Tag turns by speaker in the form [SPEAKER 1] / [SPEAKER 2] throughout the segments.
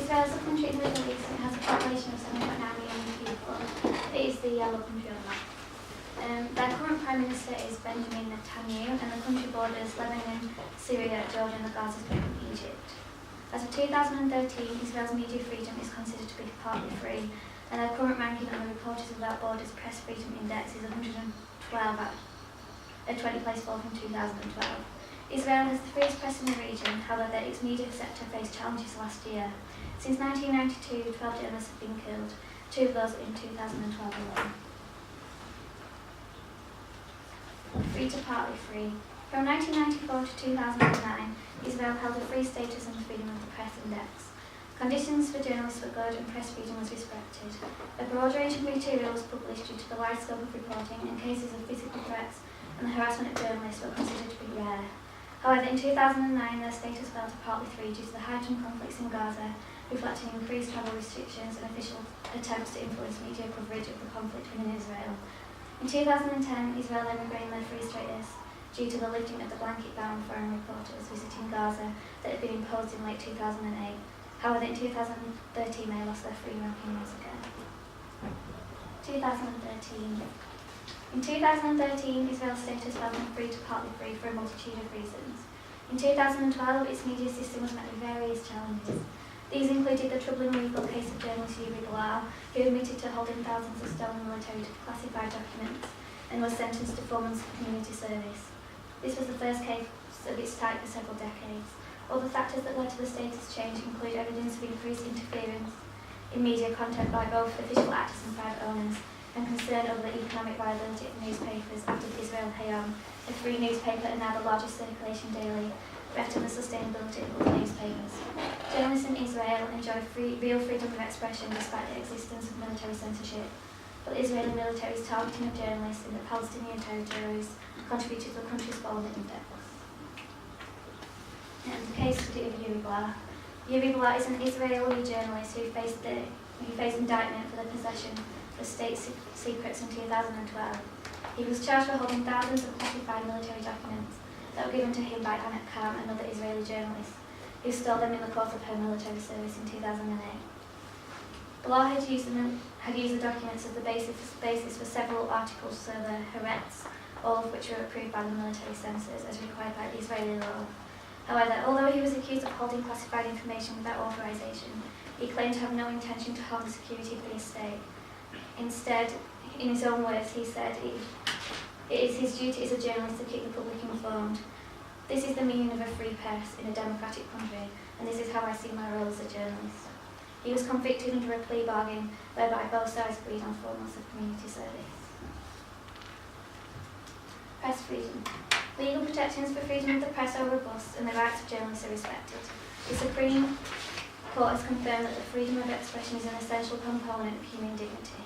[SPEAKER 1] Israel is a country in the Middle East and has a population of 7.9 million people. It is the yellow country on the map. Their current Prime Minister is Benjamin Netanyahu, and the country borders Lebanon, Syria, Jordan, the Gaza Strip, and Egypt. As of 2013, Israel's media freedom is considered to be partly free, and their current ranking on the Reporters Without Borders Press Freedom Index is 112, a 20 place fall from 2012. Israel has the freest press in the region, however, its media sector faced challenges last year. Since 1992, 12 journalists have been killed, 2 of those in 2012 alone. Free to partly free. From 1994 to 2009, Israel held a free status on the Freedom of the Press Index. Conditions for journalists were good and press freedom was respected. A broad range of material was published due to the wide scope of reporting, and cases of physical threats and the harassment of journalists were considered to be rare. However, in 2009, their status fell to partly free due to the heightened conflicts in Gaza, reflecting increased travel restrictions and official attempts to influence media coverage of the conflict within Israel. In 2010, Israel then regained their free status due to the lifting of the blanket ban on foreign reporters visiting Gaza that had been imposed in late 2008. However, in 2013, they lost their free ranking once again. 2013. In 2013, Israel's status fell from free to partly free for a multitude of reasons. In 2012, its media system was met with various challenges. These included the troubling legal case of journalist Yuri Bilal, who admitted to holding thousands of stolen military classified documents and was sentenced to 4 months of community service. This was the first case of its type for several decades. Other factors that led to the status change include evidence of increased interference in media content by both official actors and private owners, and concern over the economic viability of newspapers after Israel Hayom, a free newspaper and now the largest circulation daily, threatened the sustainability of other newspapers. Journalists in Israel enjoy real freedom of expression despite the existence of military censorship, but the Israeli military's targeting of journalists in the Palestinian territories contributed to the country's fall in index. And the case study of Yuri Bilal. Yuri Bilal is an Israeli journalist who faced indictment for the possession of state secrets in 2012. He was charged for holding thousands of classified military documents that were given to him by Anat Kam, another Israeli journalist, who stole them in the course of her military service in 2008. Bilal had used the documents as the basis for several articles for the Haaretz, all of which were approved by the military censors as required by the Israeli law. However, although he was accused of holding classified information without authorization, he claimed to have no intention to harm the security of the estate. Instead, in his own words, he said, "It is his duty as a journalist to keep the public informed. This is the meaning of a free press in a democratic country, and this is how I see my role as a journalist." He was convicted under a plea bargain whereby both sides agreed on 4 months of community service. Press freedom. Legal protections for freedom of the press are robust and the rights of journalists are respected. The Supreme Court has confirmed that the freedom of expression is an essential component of human dignity.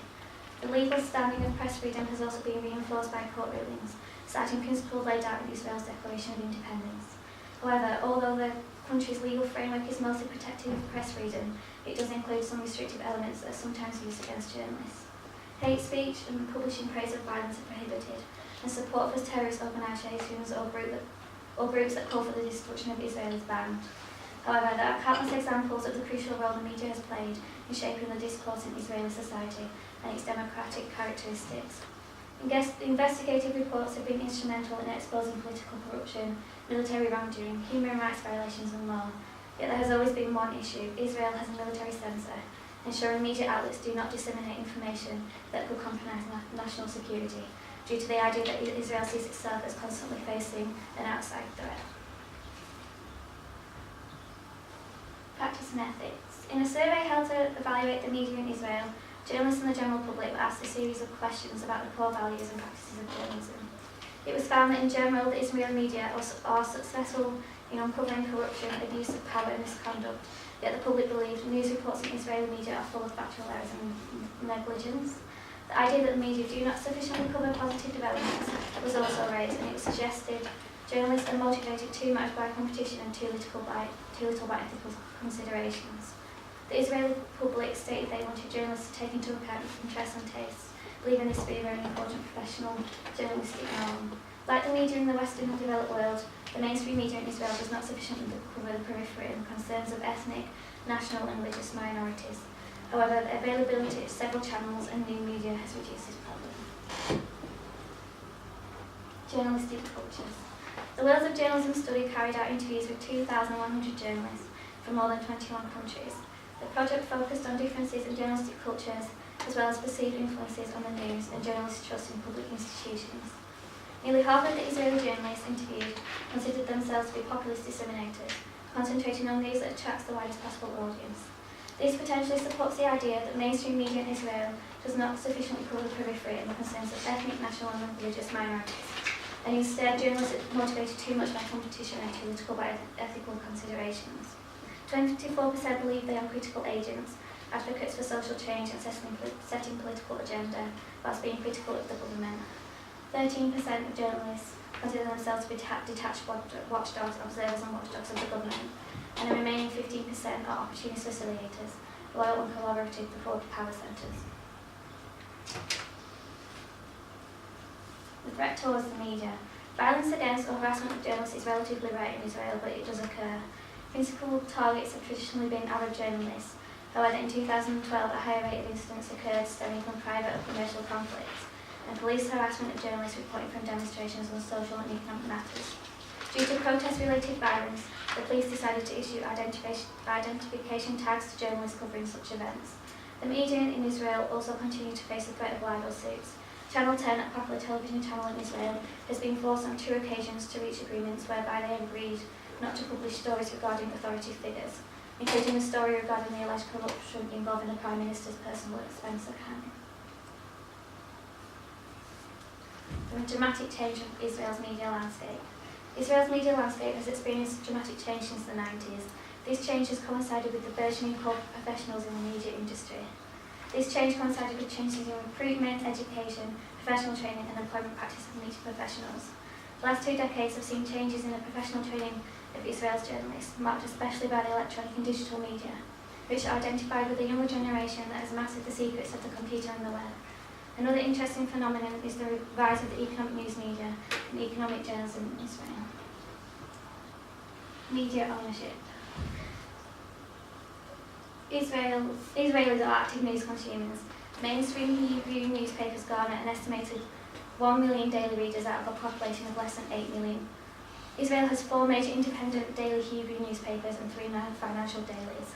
[SPEAKER 1] The legal standing of press freedom has also been reinforced by court rulings, citing principles laid out in Israel's Declaration of Independence. However, although the country's legal framework is mostly protective of press freedom, it does include some restrictive elements that are sometimes used against journalists. Hate speech and publishing praise of violence are prohibited, and support for terrorist organisations or groups that call for the destruction of Israel is banned. However, there are countless examples of the crucial role the media has played in shaping the discourse in Israeli society and its democratic characteristics. Investigative reports have been instrumental in exposing political corruption, military wrongdoing, human rights violations and more. Yet there has always been one issue: Israel has a military censor, ensuring media outlets do not disseminate information that could compromise national security, due to the idea that Israel sees itself as constantly facing an outside threat. Practice and ethics. In a survey held to evaluate the media in Israel, journalists and the general public were asked a series of questions about the core values and practices of journalism. It was found that in general the Israeli media are successful in uncovering corruption, abuse of power and misconduct, yet the public believed news reports in Israeli media are full of factual errors and negligence. The idea that the media do not sufficiently cover positive developments was also raised, and it was suggested journalists are motivated too much by competition and too little by ethical considerations. The Israeli public stated they wanted journalists to take into account interests and tastes, believing this to be a very important professional journalistic norm. Like the media in the Western and developed world, the mainstream media in Israel does not sufficiently cover the periphery and concerns of ethnic, national and religious minorities. However, the availability of several channels and new media has reduced this problem. Journalistic cultures. The Wheels of Journalism study carried out interviews with 2,100 journalists from more than 21 countries. The project focused on differences in journalistic cultures, as well as perceived influences on the news and journalists' trust in public institutions. Nearly half of the Israeli journalists interviewed considered themselves to be populist disseminators, concentrating on news that attracts the widest possible audience. This potentially supports the idea that mainstream media in Israel does not sufficiently cover the periphery and the concerns of ethnic, national and religious minorities, and instead journalists are motivated too much by competition and political by ethical considerations. 24% believe they are critical agents, advocates for social change and setting political agenda, whilst being critical of the government. 13% of journalists consider themselves to be detached watchdogs, observers and watchdogs of the government, and the remaining 15% are opportunist facilitators, loyal and collaborative before power centres. The threat towards the media. Violence against or harassment of journalists is relatively rare in Israel, but it does occur. Principal targets have traditionally been Arab journalists. However, in 2012, a higher rate of incidents occurred stemming from private or commercial conflicts, and police harassment of journalists reporting from demonstrations on social and economic matters. Due to protest-related violence, the police decided to issue identification tags to journalists covering such events. The media in Israel also continue to face the threat of libel suits. Channel 10, a popular television channel in Israel, has been forced on 2 occasions to reach agreements whereby they agreed not to publish stories regarding authority figures, including the story regarding the alleged corruption involving the Prime Minister's personal expense account. The dramatic change of Israel's media landscape. Israel's media landscape has experienced dramatic change since the 90s. These changes coincided with the burgeoning corporate professionals in the media industry. This change coincided with changes in recruitment, education, professional training and employment practice of media professionals. The last 2 decades have seen changes in the professional training of Israel's journalists, marked especially by the electronic and digital media, which are identified with a younger generation that has mastered the secrets of the computer and the web. Another interesting phenomenon is the rise of the economic news media and economic journalism in Israel. Media ownership. Israelis are active news consumers. Mainstream Hebrew newspapers garner an estimated 1 million daily readers out of a population of less than 8 million. Israel has 4 major independent daily Hebrew newspapers and 3 financial dailies.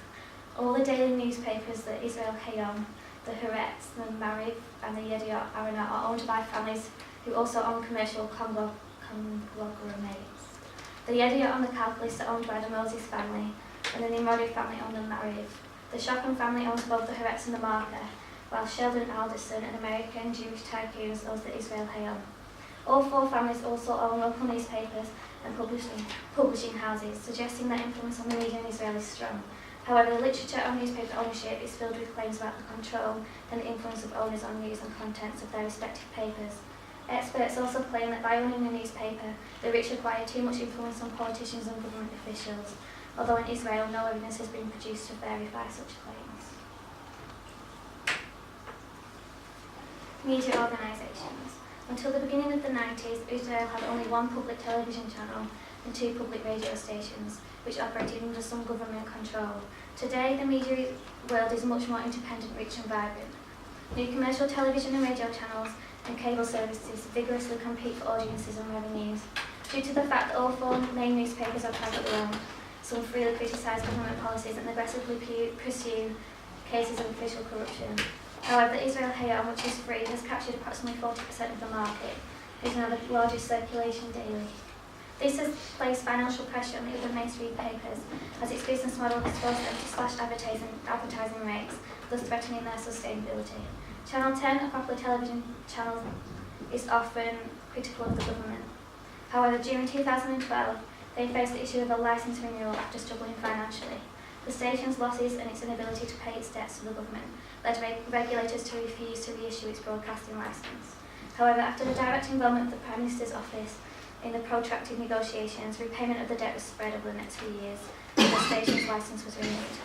[SPEAKER 1] All the daily newspapers, the Israel Hayom, the Haaretz, the Mariv, and the Yediot Ahronoth, are owned by families who also own commercial conglomerates. The Yediot and the Calculus are owned by the Moses family, and the Nimrodi family own the Mariv. The Shockham family owns both the Haaretz and the Marker, while Sheldon Alderson, an American Jewish tycoon, owns the Israel Hayom. All 4 families also own local newspapers and publishing houses, suggesting that influence on the media in Israel is strong. However, the literature on newspaper ownership is filled with claims about the control and the influence of owners on news and contents of their respective papers. Experts also claim that by owning a newspaper, the rich acquire too much influence on politicians and government officials, although in Israel no evidence has been produced to verify such claims. Media organisations. Until the beginning of the 90s, Israel had only 1 public television channel and 2 public radio stations, which operated under some government control. Today, the media world is much more independent, rich and vibrant. New commercial television and radio channels and cable services vigorously compete for audiences and revenues. Due to the fact that all 4 main newspapers are privately owned, some freely criticise government policies and aggressively pursue cases of official corruption. However, the Israel Hayom, which is free, has captured approximately 40% of the market. It is now the largest circulation daily. This has placed financial pressure on the other mainstream papers, as its business model has forced them to slash advertising rates, thus threatening their sustainability. Channel 10, a popular television channel, is often critical of the government. However, during 2012, they faced the issue of a licence renewal after struggling financially. The station's losses and its inability to pay its debts to the government led regulators to refuse to reissue its broadcasting licence. However, after the direct involvement of the Prime Minister's office in the protracted negotiations, repayment of the debt was spread over the next few years, and the station's licence was renewed.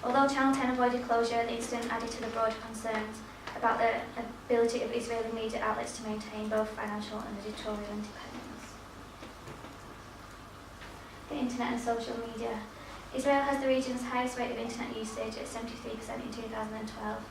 [SPEAKER 1] Although Channel 10 avoided closure, the incident added to the broader concerns about the ability of Israeli media outlets to maintain both financial and editorial independence. the internet and social media. Israel has the region's highest rate of internet usage at 73% in 2012.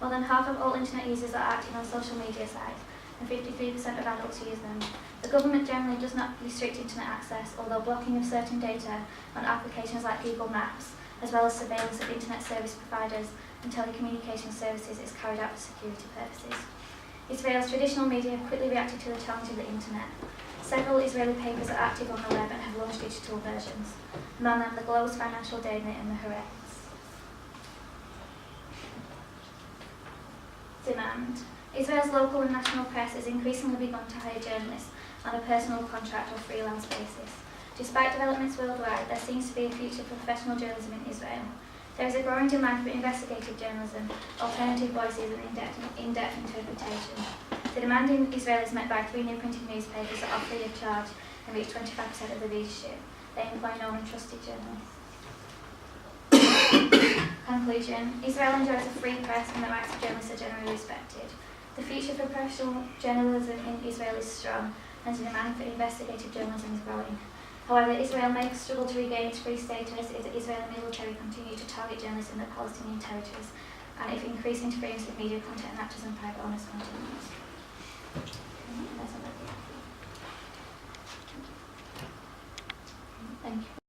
[SPEAKER 1] More than half of all internet users are active on social media sites, and 53% of adults use them. The government generally does not restrict internet access, although blocking of certain data on applications like Google Maps, as well as surveillance of internet service providers and telecommunication services, is carried out for security purposes. Israel's traditional media have quickly reacted to the challenge of the internet. Several Israeli papers are active on the web and have launched digital versions. Among them, the Globes, Financial Daily and the Haaretz. Demand. Israel's local and national press has increasingly begun to hire journalists on a personal contract or freelance basis. Despite developments worldwide, there seems to be a future for professional journalism in Israel. There is a growing demand for investigative journalism, alternative voices and in-depth interpretation. The demand in Israel is met by 3 new printed newspapers that are free of charge and reach 25% of the readership. They employ known and trusted journalists. Conclusion. Israel enjoys a free press and the rights of journalists are generally respected. The future for professional journalism in Israel is strong, and the demand for investigative journalism is growing. However, Israel may struggle to regain its free status if the Israeli military continue to target journalists in the Palestinian territories, and if increasing interference with media content and actors and private owners continues.